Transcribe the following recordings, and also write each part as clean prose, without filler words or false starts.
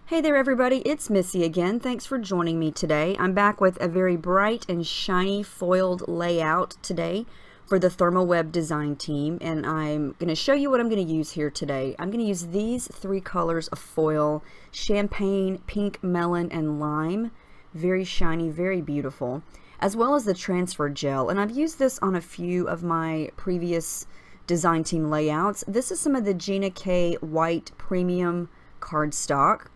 Hey there everybody, it's Missy again. Thanks for joining me today. I'm back with a very bright and shiny foiled layout today for the Thermoweb design team, and I'm going to show you what I'm going to use here today. I'm going to use these three colors of foil: champagne, pink melon, and lime. Very shiny, very beautiful, as well as the transfer gel, and I've used this on a few of my previous design team layouts. This is some of the Gina K white premium cardstock.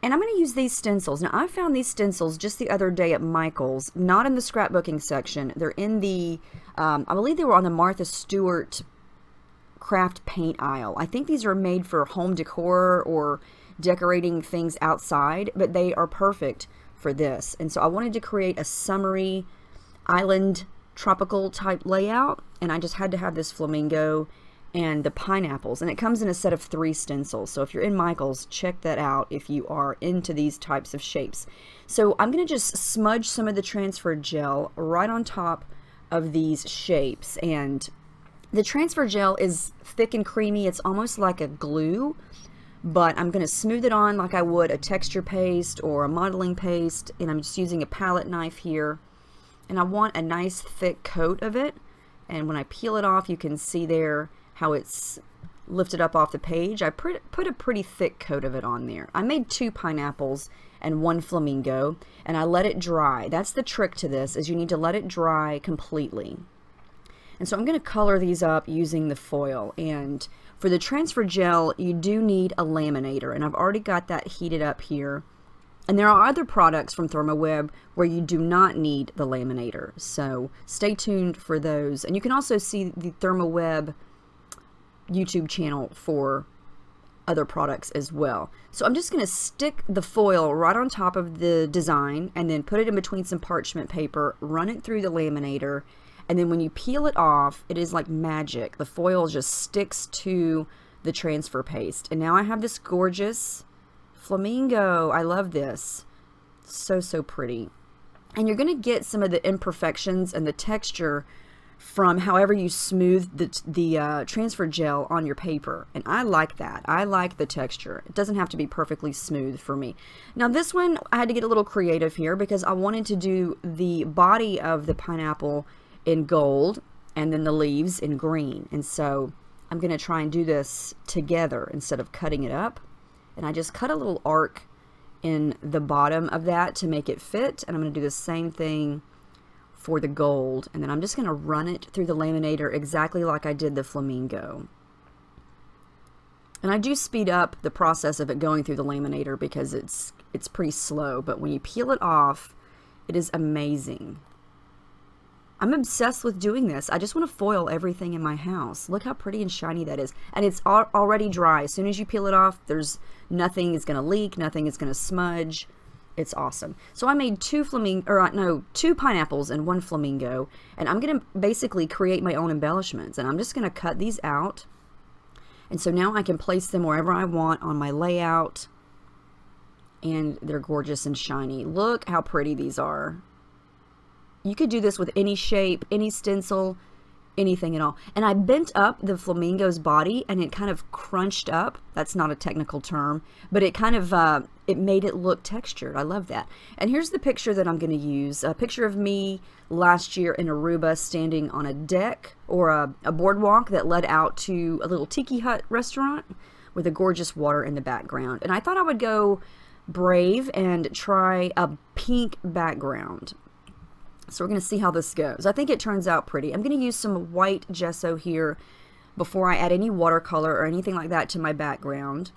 And I'm going to use these stencils. Now, I found these stencils just the other day at Michael's, not in the scrapbooking section. They're in the, I believe they were on the Martha Stewart craft paint aisle. I think these are made for home decor or decorating things outside, but they are perfect for this. And so I wanted to create a summery island tropical type layout, and I just had to have this flamingo and the pineapples, and it comes in a set of 3 stencils. So if you're in Michael's, check that out if you are into these types of shapes. So I'm going to just smudge some of the transfer gel right on top of these shapes, and the transfer gel is thick and creamy. It's almost like a glue, but I'm going to smooth it on like I would a texture paste or a modeling paste, and I'm just using a palette knife here, and I want a nice thick coat of it. And when I peel it off, you can see there how it's lifted up off the page. I put a pretty thick coat of it on there. I made 2 pineapples and 1 flamingo, and I let it dry. That's the trick to this, is you need to let it dry completely. And so I'm going to color these up using the foil. And for the transfer gel, you do need a laminator, and I've already got that heated up here. And there are other products from Thermoweb where you do not need the laminator, so stay tuned for those. And you can also see the Thermoweb YouTube channel for other products as well. So I'm just going to stick the foil right on top of the design and then put it in between some parchment paper, run it through the laminator, and then when you peel it off, it is like magic. The foil just sticks to the transfer paste. And now I have this gorgeous flamingo. I love this. So pretty. And you're going to get some of the imperfections and the texture from however you smooth the transfer gel on your paper, and I like that. I like the texture. It doesn't have to be perfectly smooth for me. Now this one, I had to get a little creative here because I wanted to do the body of the pineapple in gold and then the leaves in green, and so I'm going to try and do this together instead of cutting it up. And I just cut a little arc in the bottom of that to make it fit, and I'm going to do the same thing for the gold, and then I'm just going to run it through the laminator exactly like I did the flamingo. And I do speed up the process of it going through the laminator because it's pretty slow, but when you peel it off, it is amazing. I'm obsessed with doing this. I just want to foil everything in my house. Look how pretty and shiny that is, and it's already dry. As soon as you peel it off, there's nothing is going to leak, nothing is going to smudge. It's awesome. So I made 2 pineapples and 1 flamingo, and I'm going to basically create my own embellishments, and I'm just going to cut these out. And so now I can place them wherever I want on my layout, and they're gorgeous and shiny. Look how pretty these are. You could do this with any shape, any stencil, anything at all. And I bent up the flamingo's body, and it kind of crunched up. That's not a technical term, but it kind of it made it look textured. I love that. And here's the picture that I'm going to use. A picture of me last year in Aruba standing on a deck or a boardwalk that led out to a little tiki hut restaurant with a gorgeous water in the background. And I thought I would go brave and try a pink background. So we're going to see how this goes. I think it turns out pretty. I'm going to use some white gesso here before I add any watercolor or anything like that to my background.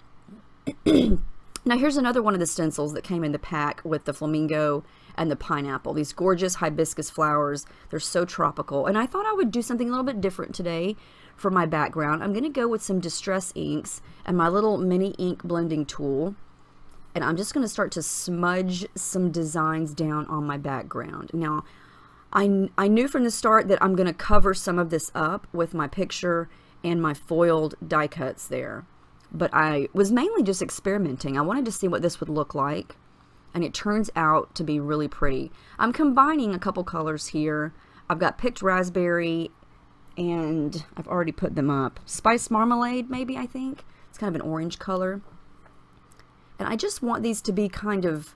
Now here's another one of the stencils that came in the pack with the flamingo and the pineapple. These gorgeous hibiscus flowers. They're so tropical. And I thought I would do something a little bit different today for my background. I'm going to go with some distress inks and my little mini ink blending tool. And I'm just going to start to smudge some designs down on my background. Now, I knew from the start that I'm going to cover some of this up with my picture and my foiled die cuts there. But I was mainly just experimenting. I wanted to see what this would look like, and it turns out to be really pretty. I'm combining a couple colors here. I've got picked raspberry, and I've already put them up. Spice marmalade, maybe, I think. It's kind of an orange color. And And I just want these to be kind of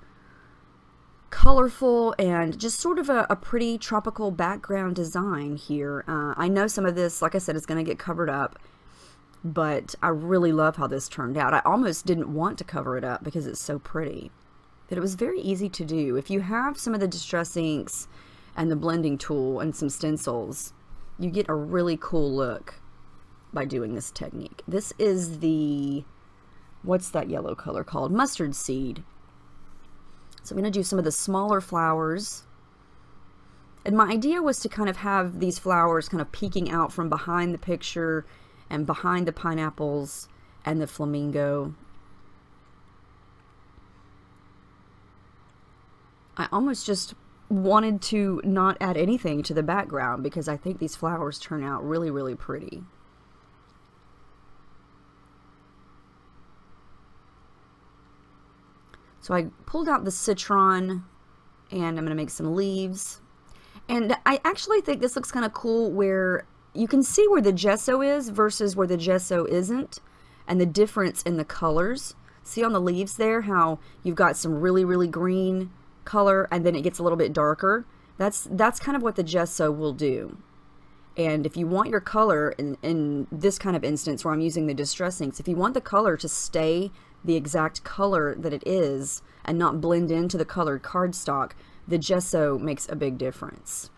colorful and just sort of a pretty tropical background design here. I know some of this, like I said, is going to get covered up, but I really love how this turned out. I almost didn't want to cover it up because it's so pretty. But it was very easy to do. If you have some of the distress inks and the blending tool and some stencils, you get a really cool look by doing this technique. This is the, what's that yellow color called? Mustard seed. So I'm going to do some of the smaller flowers. And my idea was to kind of have these flowers kind of peeking out from behind the picture and behind the pineapples and the flamingo. I almost just wanted to not add anything to the background because I think these flowers turn out really, really pretty. So I pulled out the citron and I'm going to make some leaves. And I actually think this looks kind of cool where you can see where the gesso is versus where the gesso isn't, and the difference in the colors. See on the leaves there how you've got some really, really green color and then it gets a little bit darker. That's kind of what the gesso will do. And if you want your color in this kind of instance where I'm using the distress inks, if you want the color to stay the exact color that it is and not blend into the colored cardstock, the gesso makes a big difference.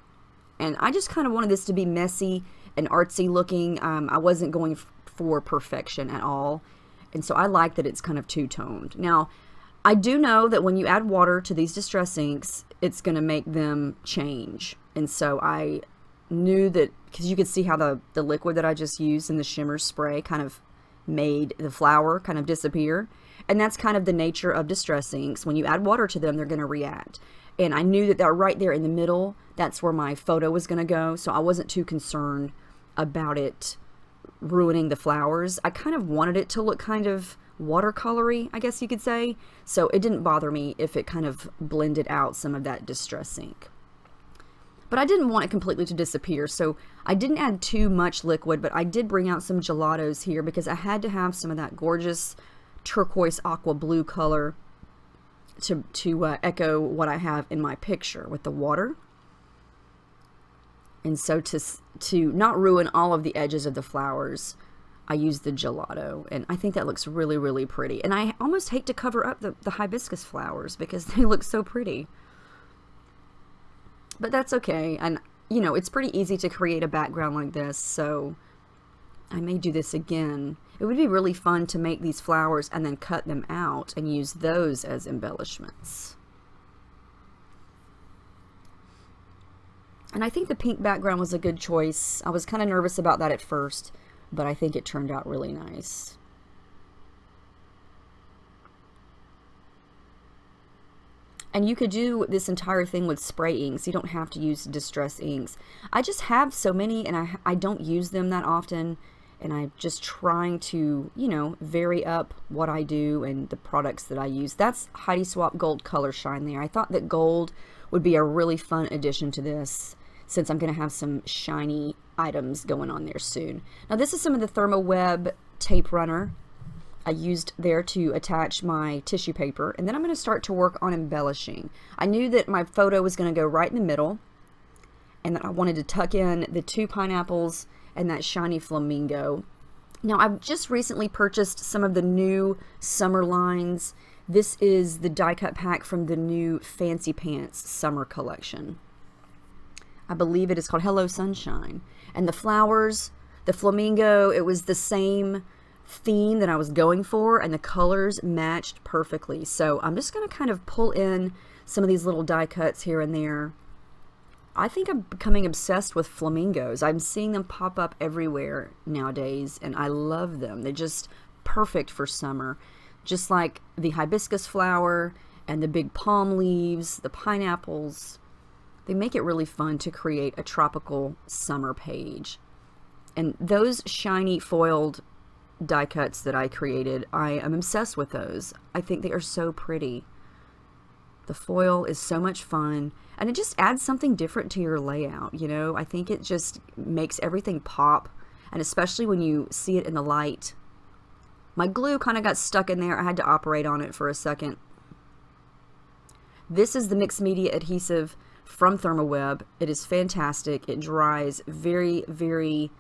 And I just kind of wanted this to be messy and artsy looking. I wasn't going for perfection at all, and so I like that it's kind of two-toned. Now I do know that when you add water to these distress inks, it's going to make them change, and so I knew that, because you could see how the liquid that I just used in the shimmer spray kind of made the flower kind of disappear. And that's kind of the nature of distress inks. When you add water to them, they're going to react. And I knew that right there in the middle, that's where my photo was going to go. So I wasn't too concerned about it ruining the flowers. I kind of wanted it to look kind of watercolory, I guess you could say. So it didn't bother me if it kind of blended out some of that distress ink. But I didn't want it completely to disappear, so I didn't add too much liquid, but I did bring out some gelatos here because I had to have some of that gorgeous turquoise aqua blue color to echo what I have in my picture with the water. And so to not ruin all of the edges of the flowers, I used the gelato, and I think that looks really, really pretty. And I almost hate to cover up the hibiscus flowers because they look so pretty. But that's okay, and you know, it's pretty easy to create a background like this, so I may do this again. It would be really fun to make these flowers and then cut them out and use those as embellishments. And I think the pink background was a good choice. I was kind of nervous about that at first, but I think it turned out really nice. And you could do this entire thing with spray inks. You don't have to use distress inks. I just have so many, and I don't use them that often. And I'm just trying to, you know, vary up what I do and the products that I use. That's Heidi Swapp Gold Color Shine there. I thought that gold would be a really fun addition to this, since I'm going to have some shiny items going on there soon. Now this is some of the Thermoweb tape runner I used there to attach my tissue paper, and then I'm going to start to work on embellishing. I knew that my photo was going to go right in the middle, and that I wanted to tuck in the 2 pineapples and that shiny flamingo. Now I've just recently purchased some of the new summer lines. This is the die cut pack from the new Fancy Pants summer collection. I believe it is called Hello Sunshine. And the flowers, the flamingo, it was the same theme that I was going for, and the colors matched perfectly. So I'm just going to kind of pull in some of these little die cuts here and there. I think I'm becoming obsessed with flamingos. I'm seeing them pop up everywhere nowadays, and I love them. They're just perfect for summer. Just like the hibiscus flower and the big palm leaves, the pineapples. They make it really fun to create a tropical summer page. And those shiny foiled die cuts that I created, I am obsessed with those. I think they are so pretty. The foil is so much fun, and it just adds something different to your layout, you know? I think it just makes everything pop, and especially when you see it in the light, My glue kind of got stuck in there. I had to operate on it for a second. This is the mixed media adhesive from Thermoweb. It is fantastic. It dries very, very,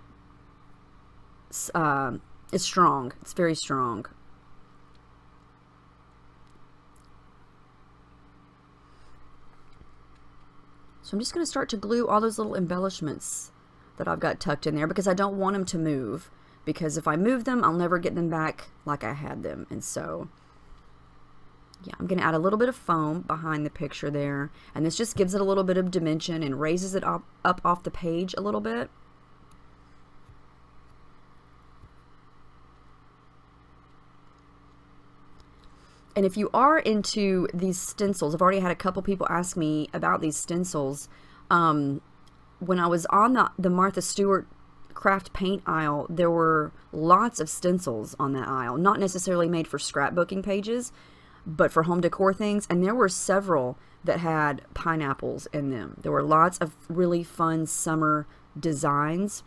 it's strong. It's very strong. So I'm just going to start to glue all those little embellishments that I've got tucked in there, because I don't want them to move, because if I move them, I'll never get them back like I had them. And so, yeah, I'm going to add a little bit of foam behind the picture there, and this just gives it a little bit of dimension and raises it up off the page a little bit. And if you are into these stencils, I've already had a couple people ask me about these stencils. When I was on the Martha Stewart craft paint aisle, there were lots of stencils on that aisle, not necessarily made for scrapbooking pages, but for home decor things. And there were several that had pineapples in them. There were lots of really fun summer designs.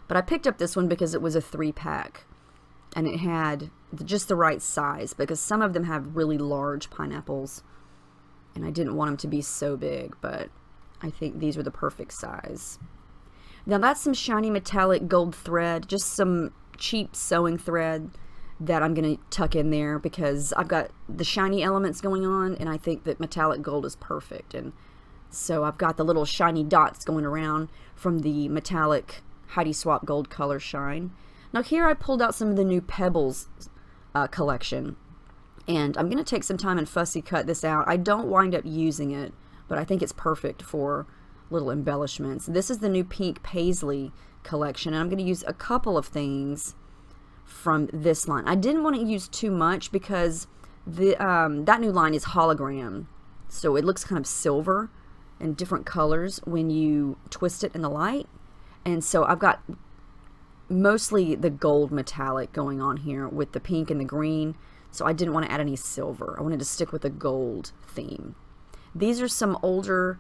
But I picked up this one because it was a 3-pack. And it had just the right size, because some of them have really large pineapples. And I didn't want them to be so big, but I think these are the perfect size. Now that's some shiny metallic gold thread, just some cheap sewing thread that I'm going to tuck in there, because I've got the shiny elements going on, and I think that metallic gold is perfect. And so I've got the little shiny dots going around from the metallic Heidi Swap gold color shine. Now here I pulled out some of the new Pebbles collection, and I'm going to take some time and fussy cut this out. I don't wind up using it, but I think it's perfect for little embellishments. This is the new pink Paisley collection, and I'm going to use a couple of things from this line. I didn't want to use too much because that new line is hologram, so it looks kind of silver and different colors when you twist it in the light. And so I've got mostly the gold metallic going on here with the pink and the green, so I didn't want to add any silver. I wanted to stick with a gold theme. These are some older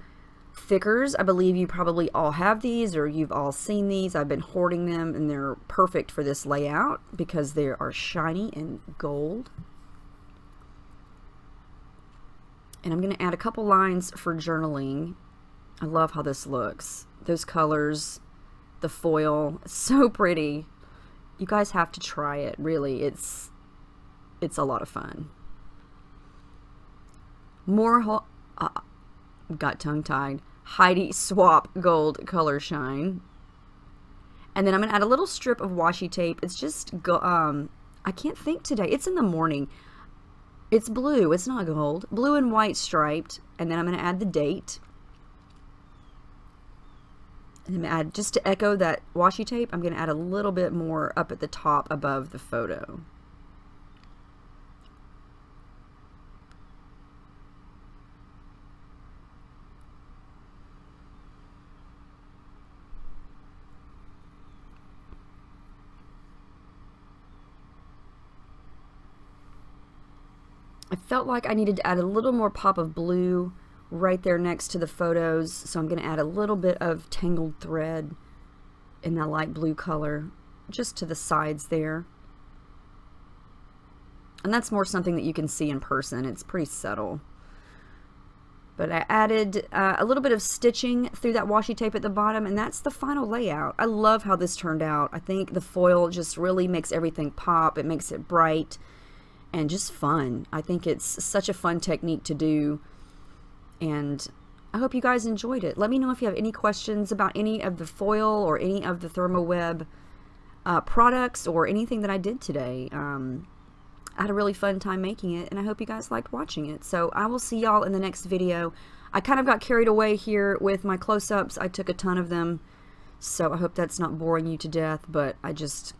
thickers. I believe you probably all have these, or you've all seen these. I've been hoarding them, and they're perfect for this layout because they are shiny and gold. And I'm going to add a couple lines for journaling. I love how this looks. Those colors, the foil, so pretty. You guys have to try it, really. It's a lot of fun. More got tongue-tied. Heidi Swap gold color shine. And then I'm gonna add a little strip of washi tape. It's just I can't think today. It's in the morning. It's blue, it's not gold. Blue and white striped. And then I'm gonna add the date. And I'm gonna add, just to echo that washi tape, I'm gonna add a little bit more up at the top above the photo. I felt like I needed to add a little more pop of blue right there next to the photos, so I'm going to add a little bit of tangled thread in that light blue color just to the sides there. And that's more something that you can see in person. It's pretty subtle. But I added a little bit of stitching through that washi tape at the bottom, and that's the final layout. I love how this turned out. I think the foil just really makes everything pop. It makes it bright and just fun. I think it's such a fun technique to do, and I hope you guys enjoyed it. Let me know if you have any questions about any of the foil or any of the Thermoweb products or anything that I did today. I had a really fun time making it, and I hope you guys liked watching it. So I will see y'all in the next video. I kind of got carried away here with my close-ups. I took a ton of them, so I hope that's not boring you to death, but I just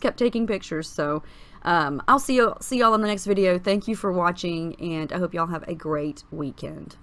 kept taking pictures. So I'll see y'all in the next video. Thank you for watching, and I hope y'all have a great weekend.